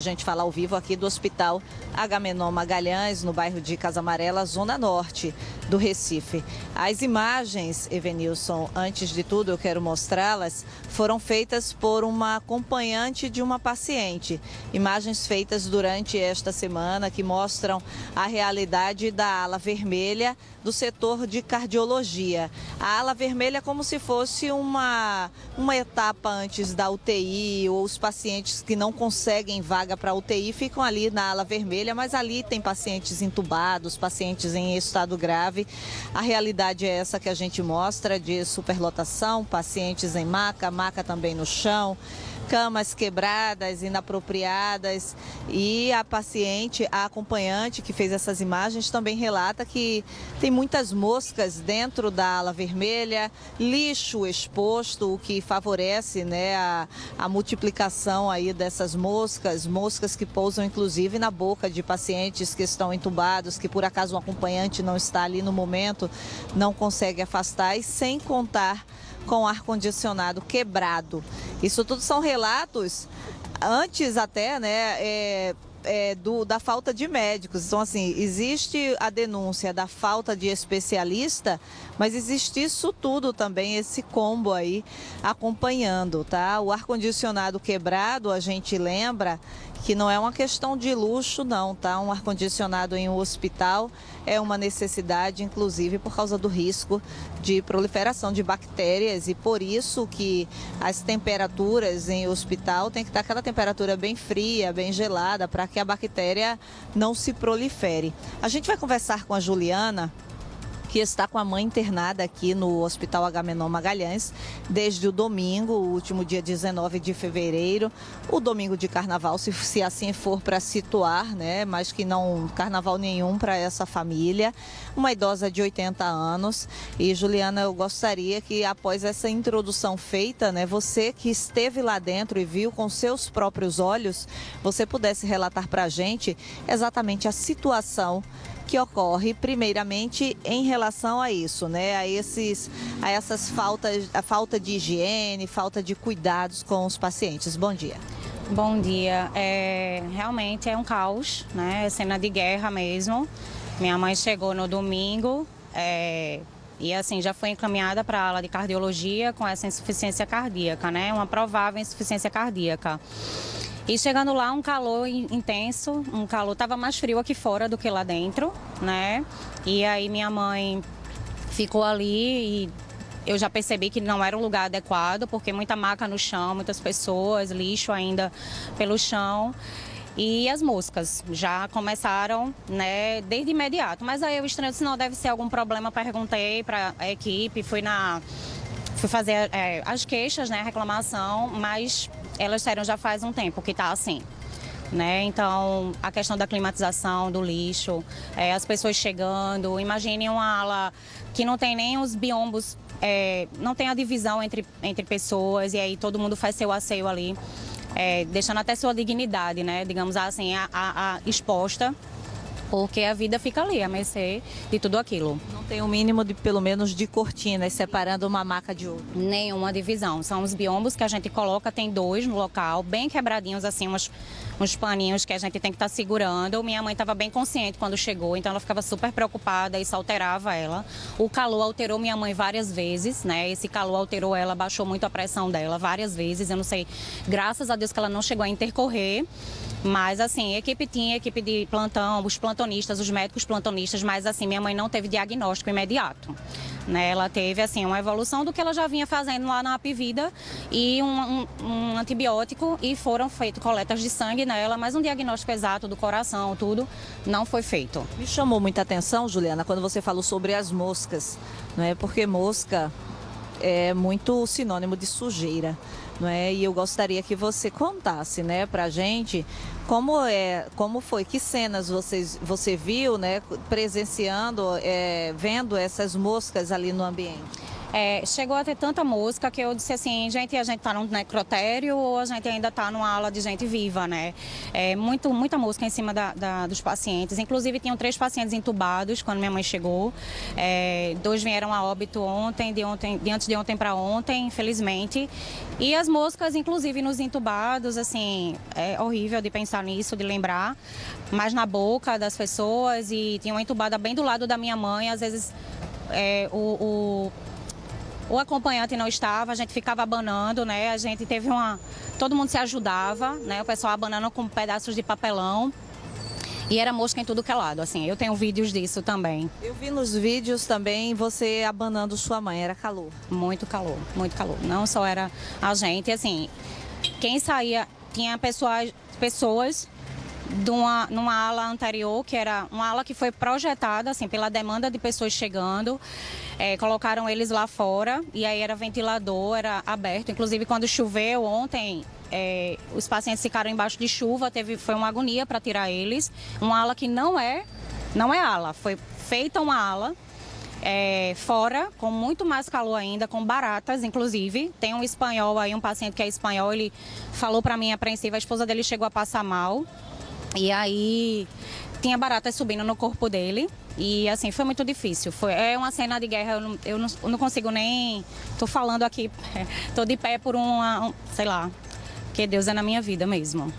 A gente fala ao vivo aqui do Hospital Agamenon Magalhães, no bairro de Casa Amarela, zona norte do Recife. As imagens, Evenilson, antes de tudo eu quero mostrá-las, foram feitas por uma acompanhante de uma paciente. Imagens feitas durante esta semana que mostram a realidade da ala vermelha do setor de cardiologia. A ala vermelha é como se fosse uma etapa antes da UTI, ou os pacientes que não conseguem vaga para UTI ficam ali na ala vermelha, mas ali tem pacientes entubados, pacientes em estado grave. A realidade é essa que a gente mostra, de superlotação, pacientes em maca, maca também no chão, camas quebradas, inapropriadas, e a paciente, a acompanhante que fez essas imagens também relata que tem muitas moscas dentro da ala vermelha, lixo exposto, o que favorece, né, a multiplicação aí dessas moscas que pousam inclusive na boca de pacientes que estão entubados, que por acaso o acompanhante não está ali no momento, não consegue afastar, e sem contar com ar-condicionado quebrado. Isso tudo são relatos antes até, né, da falta de médicos. Então, assim, existe a denúncia da falta de especialista, mas existe isso tudo também, esse combo aí acompanhando, tá? O ar-condicionado quebrado, a gente lembra que não é uma questão de luxo, não, tá? Um ar-condicionado em um hospital é uma necessidade, inclusive por causa do risco de proliferação de bactérias, e por isso que as temperaturas em hospital tem que estar aquela temperatura bem fria, bem gelada, para que a bactéria não se prolifere. A gente vai conversar com a Juliana, que está com a mãe internada aqui no Hospital Agamenon Magalhães desde o domingo, o último dia 19 de fevereiro, o domingo de carnaval, se assim for para situar, né, mas que não carnaval nenhum para essa família, uma idosa de 80 anos. E Juliana, eu gostaria que após essa introdução feita, né, você que esteve lá dentro e viu com seus próprios olhos, você pudesse relatar para a gente exatamente a situação que ocorre primeiramente em relação a isso, né? A essas faltas, a falta de higiene, falta de cuidados com os pacientes. Bom dia. Bom dia. Realmente é um caos, né? É cena de guerra mesmo. Minha mãe chegou no domingo e assim já foi encaminhada para a ala de cardiologia com essa insuficiência cardíaca, né? Uma provável insuficiência cardíaca. E chegando lá, um calor intenso, estava mais frio aqui fora do que lá dentro, né? E aí minha mãe ficou ali e eu já percebi que não era um lugar adequado, porque muita maca no chão, muitas pessoas, lixo ainda pelo chão. E as moscas já começaram, né, desde imediato. Mas aí eu estranho, se não deve ser algum problema, perguntei para a equipe, fui fazer as queixas, né, a reclamação, mas elas disseram já faz um tempo que está assim, né? Então, a questão da climatização, do lixo, as pessoas chegando, imagine uma ala que não tem nem os biombos, não tem a divisão entre pessoas, e aí todo mundo faz seu asseio ali, deixando até sua dignidade, né, digamos assim, exposta. Porque a vida fica ali, a mercê de tudo aquilo. Não tem o mínimo de, pelo menos, de cortinas separando uma maca de outra? Nenhuma divisão. São os biombos que a gente coloca, tem 2 no local, bem quebradinhos, assim, uns paninhos que a gente tem que estar segurando. Minha mãe estava bem consciente quando chegou, então ela ficava super preocupada, isso alterava ela. O calor alterou minha mãe várias vezes, né? Esse calor alterou ela, baixou muito a pressão dela várias vezes. Eu não sei, graças a Deus que ela não chegou a intercorrer. Mas, assim, equipe de plantão, os plantonistas, os médicos plantonistas, mas, assim, minha mãe não teve diagnóstico imediato, né? Ela teve, assim, uma evolução do que ela já vinha fazendo lá na Apivida e um antibiótico, e foram feitas coletas de sangue nela, mas um diagnóstico exato do coração, tudo, não foi feito. Me chamou muita atenção, Juliana, quando você falou sobre as moscas, não é? Porque mosca é muito sinônimo de sujeira, não é? E eu gostaria que você contasse, né, pra gente como foi, que cenas você viu, né, presenciando, vendo essas moscas ali no ambiente. Chegou a ter tanta mosca que eu disse assim, gente, a gente tá num necrotério ou a gente ainda tá numa ala de gente viva, né? Muita mosca em cima dos pacientes. Inclusive, tinham 3 pacientes entubados quando minha mãe chegou. 2 vieram a óbito ontem, de antes de ontem para ontem, infelizmente. E as moscas, inclusive, nos entubados, assim, é horrível de pensar nisso, de lembrar, mas na boca das pessoas, e tinha uma entubada bem do lado da minha mãe, às vezes o acompanhante não estava, a gente ficava abanando, né? A gente teve todo mundo se ajudava, né? O pessoal abanando com pedaços de papelão. E era mosca em tudo que é lado, assim. Eu tenho vídeos disso também. Eu vi nos vídeos também você abanando sua mãe, era calor? Muito calor, muito calor. Não só era a gente, assim, quem saía, tinha pessoas numa ala anterior, que era uma ala que foi projetada, assim, pela demanda de pessoas chegando. Colocaram eles lá fora e aí era ventilador, era aberto. Inclusive, quando choveu ontem, os pacientes ficaram embaixo de chuva, foi uma agonia para tirar eles. Uma ala que não é ala, foi feita uma ala fora, com muito mais calor ainda, com baratas, inclusive. Tem um espanhol aí, um paciente que é espanhol, ele falou para mim apreensiva, a esposa dele chegou a passar mal. E aí tinha baratas subindo no corpo dele. E assim, foi muito difícil. É uma cena de guerra, eu não consigo nem... Tô falando aqui, tô de pé por sei lá, que Deus é na minha vida mesmo.